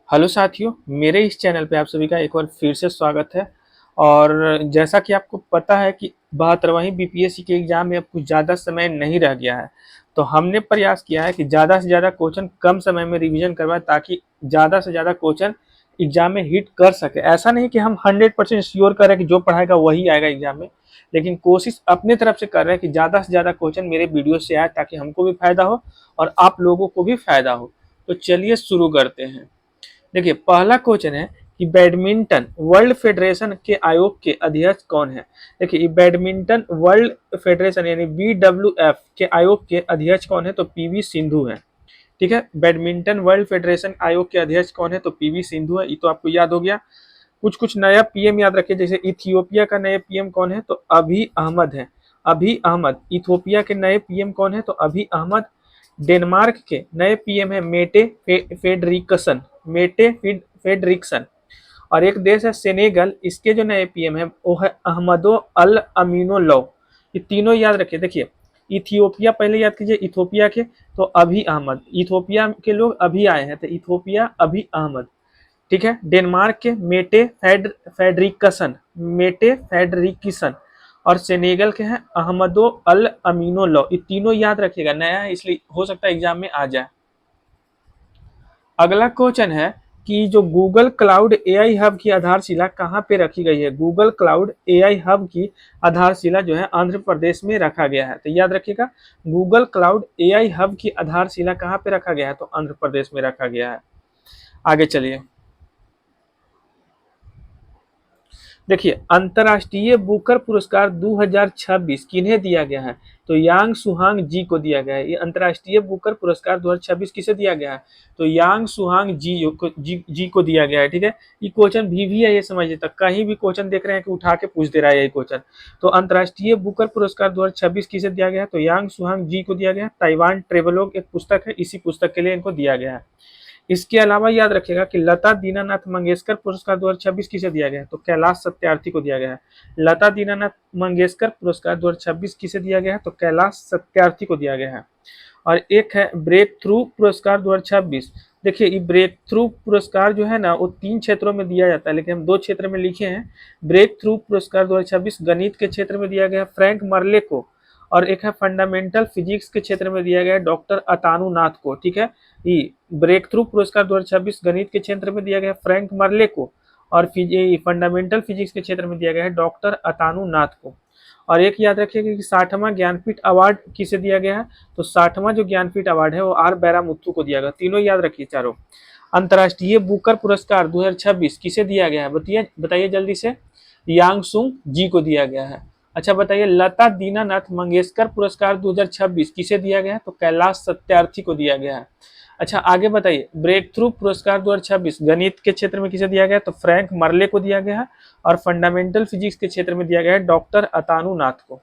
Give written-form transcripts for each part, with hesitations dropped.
Hello साथियों, मेरे इस चैनल पे आप सभी का एक बार फिर से स्वागत है। और जैसा कि आपको पता है कि 72वीं बीपीएससी के एग्ज़ाम में अब कुछ ज़्यादा समय नहीं रह गया है, तो हमने प्रयास किया है कि ज़्यादा से ज़्यादा क्वेश्चन कम समय में रिवीजन करवाएं ताकि ज़्यादा से ज़्यादा क्वेश्चन एग्ज़ाम में हिट कर सके। ऐसा नहीं कि हम 100% श्योर करें कि जो पढ़ाएगा वही आएगा एग्ज़ाम में, लेकिन कोशिश अपने तरफ से कर रहे हैं कि ज़्यादा से ज़्यादा क्वेश्चन मेरे वीडियो से आए ताकि हमको भी फ़ायदा हो और आप लोगों को भी फ़ायदा हो। तो चलिए शुरू करते हैं। देखिए, पहला क्वेश्चन है कि बैडमिंटन वर्ल्ड फेडरेशन के आयोग के अध्यक्ष कौन है। देखिए, ये बैडमिंटन वर्ल्ड फेडरेशन यानी BWF के आयोग के अध्यक्ष कौन है, तो पीवी सिंधु है। ठीक है, बैडमिंटन वर्ल्ड फेडरेशन आयोग के अध्यक्ष कौन है, तो पीवी सिंधु है। ये तो आपको याद हो गया। कुछ कुछ नया पीएम याद रखिए, जैसे इथियोपिया का नया पीएम कौन है, तो अभी अहमद है। अभी अहमद। इथियोपिया के नए पीएम कौन है, तो अभी अहमद। डेनमार्क के नए पीएम है मेटे फेडरिकसन। फेडरिक्सन। और एक देश है सेनेगल, इसके जो नए पीएम है वो है अहमदो अल अमीनो लो। ये तीनों याद रखिए। देखिए, इथियोपिया पहले याद कीजिए, इथियोपिया के तो अभी अहमद। इथियोपिया के लोग अभी आए हैं तो इथियोपिया अभी अहमद। ठीक है, डेनमार्क के मेटे फेडरिकसन। और सेनेगल के हैं अहमदो अल अमीनो लो। ये तीनों याद रखिएगा, नया है इसलिए हो सकता है एग्जाम में आ जाए। अगला क्वेश्चन है कि जो गूगल क्लाउड एआई हब की आधारशिला कहाँ पे रखी गई है। गूगल क्लाउड एआई हब की आधारशिला जो है आंध्र प्रदेश में रखा गया है। तो याद रखिएगा, गूगल क्लाउड एआई हब की आधारशिला कहाँ पे रखा गया है, तो आंध्र प्रदेश में रखा गया है। आगे चलिए। देखिए, अंतर्राष्ट्रीय बुकर पुरस्कार 2026 किन्हें दिया गया है, तो यांग सुहांग जी को दिया गया है। ये अंतर्राष्ट्रीय बुकर पुरस्कार 2026 किसे दिया गया है, तो यांग सुहांग जी को दिया गया है। ठीक है, ये क्वेश्चन भी है, ये समझिए तक कहीं भी क्वेश्चन देख रहे हैं कि उठा के पूछ दे रहा है ये क्वेश्चन। तो अंतर्राष्ट्रीय बुकर पुरस्कार 2026 किसे दिया गया है, तो यांग सुहांग जी को दिया गया है। ताइवान ट्रेवलोग एक पुस्तक है, इसी पुस्तक के लिए इनको दिया गया है। इसके अलावा याद रखिएगा कि लता दीनानाथ मंगेशकर पुरस्कार 2026 किसे दिया गया है, तो कैलाश सत्यार्थी को दिया गया है। लता दीनानाथ मंगेशकर पुरस्कार 2026 किसे दिया गया है, तो कैलाश सत्यार्थी को दिया गया है। और एक है ब्रेक थ्रू पुरस्कार 2026। देखिए, ये ब्रेक थ्रू पुरस्कार जो है ना वो 3 क्षेत्रों में दिया जाता है, लेकिन हम 2 क्षेत्र में लिखे हैं। ब्रेक थ्रू पुरस्कार 2026 गणित के क्षेत्र में दिया गया फ्रैंक मर्ले को। और एक है फंडामेंटल फिजिक्स के क्षेत्र में दिया गया डॉक्टर अतानु नाथ को। ठीक है, ये ब्रेक थ्रू पुरस्कार 2026 गणित के क्षेत्र में दिया गया फ्रैंक मर्ले को। और फंडामेंटल फिजिक्स के क्षेत्र में दिया गया है डॉक्टर अतानु नाथ को। और एक याद रखिएगा कि 60वां ज्ञानपीठ अवार्ड किसे दिया गया है, तो 60वां जो ज्ञानपीठ अवार्ड है वो आर बैरामुथु को दिया गया। तीनों याद रखिए चारों। अंतर्राष्ट्रीय बुकर पुरस्कार 2026 किसे दिया गया है, बताइए बताइए जल्दी से। यांगसुंग जी को दिया गया है। अच्छा बताइए, लता दीनानाथ मंगेशकर पुरस्कार 2026 किसे दिया गया है, तो कैलाश सत्यार्थी को दिया गया है। अच्छा आगे बताइए, ब्रेक थ्रू पुरस्कार 2026 गणित के क्षेत्र में किसे दिया गया है, तो फ्रैंक मर्ले को दिया गया है। और फंडामेंटल फिजिक्स के क्षेत्र में दिया गया है डॉक्टर अतानु नाथ को।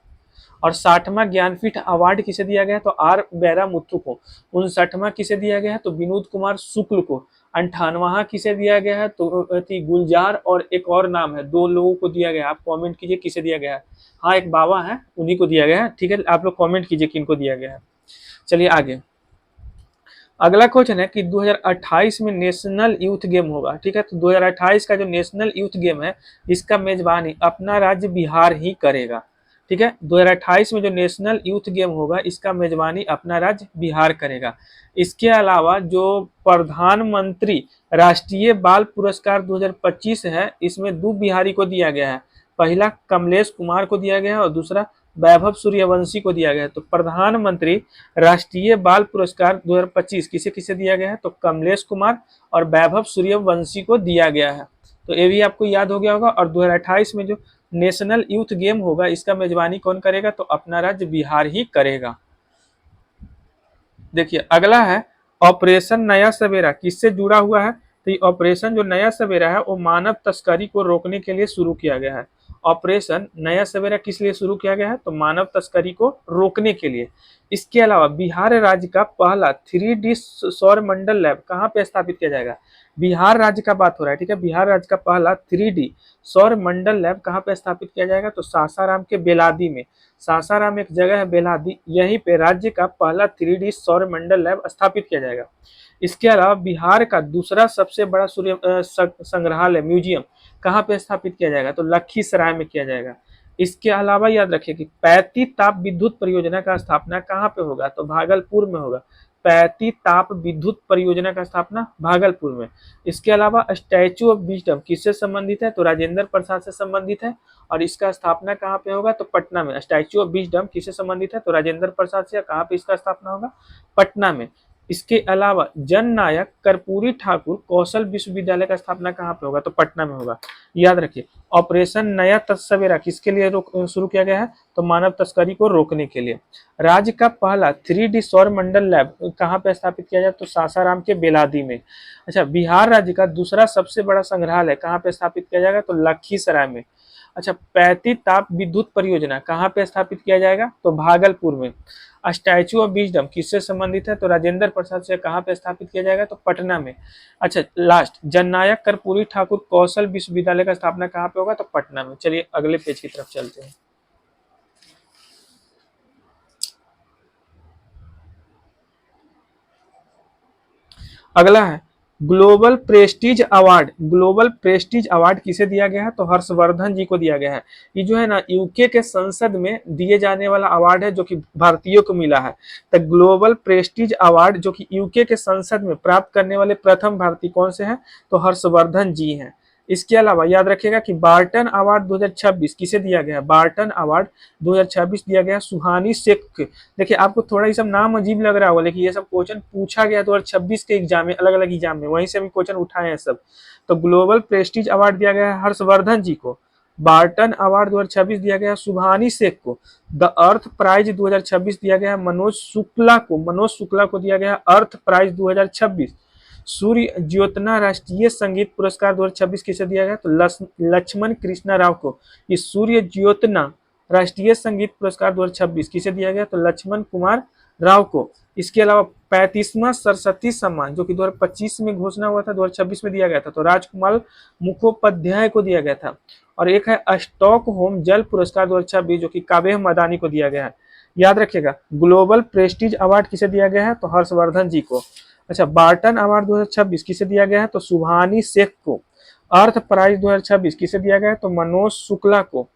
और 60वां ज्ञानपीठ अवार्ड किसे दिया गया है, तो आर बैरामुथु को। 59वां किसे दिया गया है, तो विनोद कुमार शुक्ल को। 58वां किसे दिया गया है, तो गुलजार और एक और नाम है, 2 लोगों को दिया गया है। आप कमेंट कीजिए किसे दिया गया है। हाँ, एक बाबा है, उन्हीं को दिया गया है। ठीक है, आप लोग कमेंट कीजिए किनको दिया गया है। चलिए आगे। अगला क्वेश्चन है कि 2028 में नेशनल यूथ गेम होगा। ठीक है, तो 2028 का जो नेशनल यूथ गेम है इसका मेजबानी अपना राज्य बिहार ही करेगा। ठीक है, 2028 में जो नेशनल यूथ गेम होगा इसका मेजबानी अपना राज्य बिहार करेगा। इसके अलावा जो प्रधानमंत्री राष्ट्रीय बाल पुरस्कार 2025 है इसमें 2 बिहारी को दिया गया है। पहला कमलेश कुमार को दिया गया है और दूसरा वैभव सूर्यवंशी को दिया गया है। तो प्रधानमंत्री राष्ट्रीय बाल पुरस्कार 2025 किसे किसे दिया गया है, तो कमलेश कुमार और वैभव सूर्यवंशी को दिया गया है। तो ये भी आपको याद हो गया होगा। और 2028 में जो नेशनल यूथ गेम होगा इसका मेजबानी कौन करेगा, तो अपना राज्य बिहार ही करेगा। देखिए अगला है ऑपरेशन नया सवेरा किससे जुड़ा हुआ है, तो ये ऑपरेशन जो नया सवेरा है वो मानव तस्करी को रोकने के लिए शुरू किया गया है। ऑपरेशन नया सवेरा किस लिए शुरू किया गया है, तो मानव तस्करी को रोकने के लिए। इसके अलावा बिहार राज्य का पहला 3D सौर मंडल लैब कहाँ पे स्थापित किया जाएगा। बिहार राज्य का बात हो रहा है। ठीक है, बिहार राज्य का पहला 3D सौर मंडल लैब कहाँ पे स्थापित किया जाएगा, तो सासाराम के बेलादी में। सासाराम एक जगह है बेलादी, यहीं पे राज्य का पहला 3D सौर मंडल लैब स्थापित किया जाएगा। इसके अलावा बिहार का दूसरा सबसे बड़ा सूर्य संग्रहालय म्यूजियम कहाँ पे स्थापित किया जाएगा, तो लखीसराय में किया जाएगा। इसके अलावा याद रखिए कि 35 ताप विद्युत परियोजना का स्थापना कहाँ पे होगा, तो भागलपुर में होगा। 35 ताप विद्युत परियोजना का स्थापना भागलपुर में। इसके अलावा स्टैचू ऑफ विजडम किससे संबंधित है, तो राजेंद्र प्रसाद से संबंधित है और इसका स्थापना कहाँ पे होगा, तो पटना में। स्टैचू ऑफ विजडम किससे संबंधित है, तो राजेंद्र प्रसाद से। कहाँ पे इसका स्थापना होगा, पटना में। इसके अलावा जननायक कर्पूरी ठाकुर कौशल विश्वविद्यालय का स्थापना कहाँ पे होगा, तो पटना में होगा। याद रखिए ऑपरेशन नया सवेरा किसके लिए शुरू किया गया है, तो मानव तस्करी को रोकने के लिए। राज्य का पहला 3D सौर मंडल लैब कहाँ पे स्थापित किया जाए, तो सासाराम के बेलादी में। अच्छा, बिहार राज्य का दूसरा सबसे बड़ा संग्रहालय कहाँ पे स्थापित किया जाएगा, तो लखीसराय में। अच्छा, 35 ताप विद्युत परियोजना कहाँ पे स्थापित किया जाएगा, तो भागलपुर में। स्टैचू ऑफ विजडम किससे संबंधित है, तो राजेंद्र प्रसाद से। कहाँ पे स्थापित किया जाएगा, तो पटना में। अच्छा, लास्ट जननायक कर्पूरी ठाकुर कौशल विश्वविद्यालय का स्थापना कहाँ पे होगा, तो पटना में। चलिए अगले पेज की तरफ चलते हैं। अगला है global Prestige award. Global Prestige award किसे दिया गया है, तो हर्षवर्धन जी को दिया गया है। ये जो है ना यूके के संसद में दिए जाने वाला अवार्ड है जो कि भारतीयों को मिला है। तो ग्लोबल प्रेस्टीज अवार्ड जो कि यूके के संसद में प्राप्त करने वाले प्रथम भारतीय कौन से हैं, तो हर्षवर्धन जी हैं। इसके अलावा याद रखिएगा कि बार्टन अवार्ड 2026 किसे दिया गया है, बार्टन अवार्ड 2026 दिया गया सुहानी शेख। देखिए आपको थोड़ा ये सब नाम अजीब लग रहा होगा, लेकिन ये सब क्वेश्चन पूछा गया 2026 के एग्जाम में, अलग अलग एग्जाम में, वहीं से भी क्वेश्चन उठाए हैं सब। तो ग्लोबल प्रेस्टीज अवार्ड दिया गया है हर्षवर्धन जी को। बार्टन अवार्ड 2026 दिया गया सुभानी शेख को। द अर्थ प्राइज 2026 दिया गया मनोज शुक्ला को। मनोज शुक्ला को दिया गया अर्थ प्राइज 2026। सूर्य ज्योतना राष्ट्रीय संगीत पुरस्कार 2026 किसे दिया गया, तो लक्ष्मण कृष्णा राव को। ये सूर्य ज्योतना राष्ट्रीय संगीत पुरस्कार 2026 किसे दिया गया, तो लक्ष्मण कुमार राव को। इसके अलावा 35वां सरस्वती सम्मान जो कि 2025 में घोषणा हुआ था, 2026 में दिया गया था, तो राजकुमार मुखोपाध्याय को दिया गया था। और एक है स्टॉकहोम जल पुरस्कार 2026 जो कि काबेह मदानी को दिया गया है। याद रखिएगा ग्लोबल प्रेस्टीज अवार्ड किसे दिया गया है, तो हर्षवर्धन जी को। अच्छा, बार्टन अवार्ड 2026 किसे दिया गया है, तो सुभानी शेख को। अर्थ प्राइज 2026 किसे दिया गया है, तो मनोज शुक्ला को।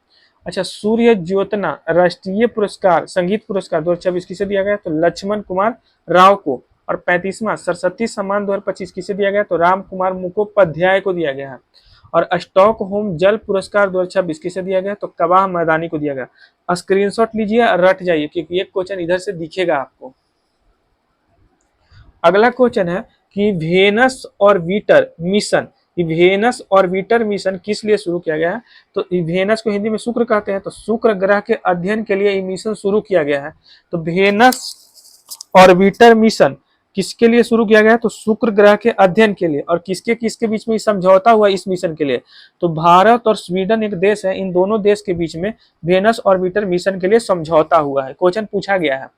अच्छा, सूर्य ज्योतना राष्ट्रीय पुरस्कार संगीत पुरस्कार 2026 किसे दिया गया, तो लक्ष्मण कुमार राव को। और 35वां सरस्वती सम्मान 2025 किसे दिया गया, तो राम कुमार मुखोपाध्याय को दिया गया है। और स्टॉकहोम जल पुरस्कार 2026 किसे दिया गया, तो कबाह मैदानी को दिया गया। स्क्रीनशॉट लीजिए, रट जाइए क्योंकि एक क्वेश्चन इधर से दिखेगा आपको। अगला क्वेश्चन है कि Venus orbiter mission, Venus orbiter mission किस लिए शुरू किया गया है, तो वेनस को हिंदी में शुक्र कहते हैं, तो शुक्र ग्रह के अध्ययन के लिए ये मिशन शुरू किया गया है। तो वेनस ऑर्बिटर मिशन किसके लिए शुरू किया गया है, तो शुक्र ग्रह के अध्ययन के लिए। और किसके किसके बीच में समझौता हुआ इस मिशन के लिए, तो भारत और स्वीडन एक देश है, इन दोनों देश के बीच में वेनस ऑर्बिटर मिशन के लिए समझौता हुआ है। क्वेश्चन पूछा गया है।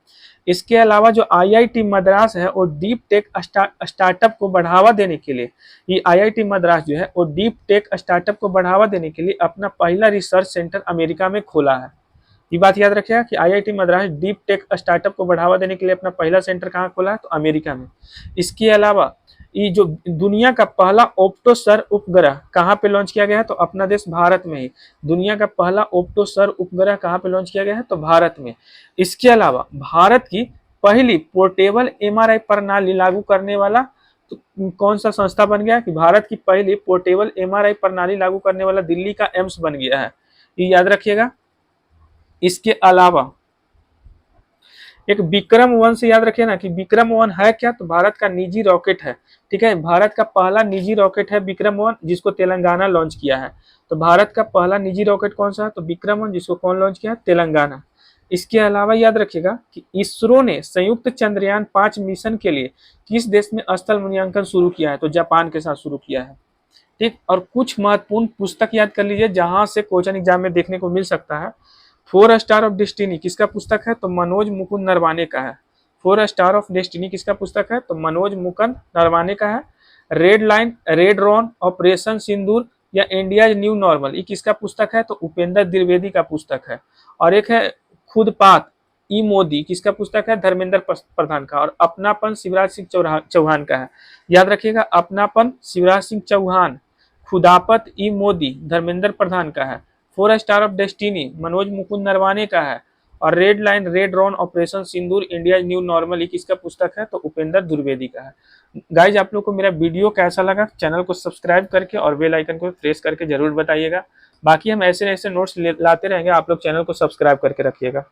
इसके अलावा जो आईआईटी मद्रास है वो डीप टेक स्टार्टअप को बढ़ावा देने के लिए, ये आईआईटी मद्रास जो है वो डीप टेक स्टार्टअप को बढ़ावा देने के लिए अपना पहला रिसर्च सेंटर अमेरिका में खोला है। ये बात याद रखिएगा कि IIT Madras deep tech startup को बढ़ावा देने के लिए अपना पहला सेंटर कहाँ खोला है, तो अमेरिका में। इसके अलावा ये जो दुनिया का पहला ऑप्टोसर उपग्रह कहाँ पे लॉन्च किया गया है, तो अपना देश भारत में ही। दुनिया का पहला ऑप्टोसर उपग्रह कहाँ पे लॉन्च किया गया है, तो भारत में। इसके अलावा भारत की पहली पोर्टेबल एमआरआई प्रणाली लागू करने वाला तो कौन सा संस्था बन गया, कि भारत की पहली पोर्टेबल एमआरआई प्रणाली लागू करने वाला दिल्ली का एम्स बन गया है, ये याद रखिएगा। इसके अलावा एक विक्रम वन से याद रखिए ना कि विक्रम वन है क्या, तो भारत का निजी रॉकेट है। ठीक है, भारत का पहला निजी रॉकेट है विक्रम वन, जिसको तेलंगाना लॉन्च किया है। तो भारत का पहला निजी रॉकेट कौन सा है, तो विक्रम वन, जिसको कौन लॉन्च किया है, तेलंगाना। इसके अलावा याद रखिएगा कि इसरो ने संयुक्त चंद्रयान 5 मिशन के लिए किस देश में स्थल मूल्यांकन शुरू किया है, तो जापान के साथ शुरू किया है। ठीक, और कुछ महत्वपूर्ण पुस्तक याद कर लीजिए जहां से क्वेश्चन एग्जाम में देखने को मिल सकता है। 4 स्टार ऑफ डेस्टिनी किसका पुस्तक है, तो मनोज मुकुंद नरवाने का है। 4 स्टार ऑफ डेस्टिनी किसका पुस्तक है, तो मनोज मुकुंद नरवाने का है। Red line red run operation Sindoor या इंडिया न्यू नॉर्मल, ये किसका पुस्तक है, तो उपेंद्र द्विवेदी का पुस्तक है। और एक है खुद पात ई मोदी किसका पुस्तक है? धर्मेंद्र प्रधान का। और अपनापन शिवराज सिंह चौहान का है। याद रखिएगा, अपनापन शिवराज सिंह चौहान। खुदापत ई मोदी धर्मेंद्र प्रधान का है। 4 star of destiny Manoj Mukund Naravane का है। और red line red run operation Sindoor India new normal किसका पुस्तक है? तो उपेंद्र द्विवेदी का है। गाइज, आप लोग को मेरा वीडियो कैसा लगा? चैनल को सब्सक्राइब करके और बेल आइकन को प्रेस करके जरूर बताइएगा। बाकी हम ऐसे ऐसे नोट्स लाते रहेंगे, आप लोग चैनल को सब्सक्राइब करके रखिएगा।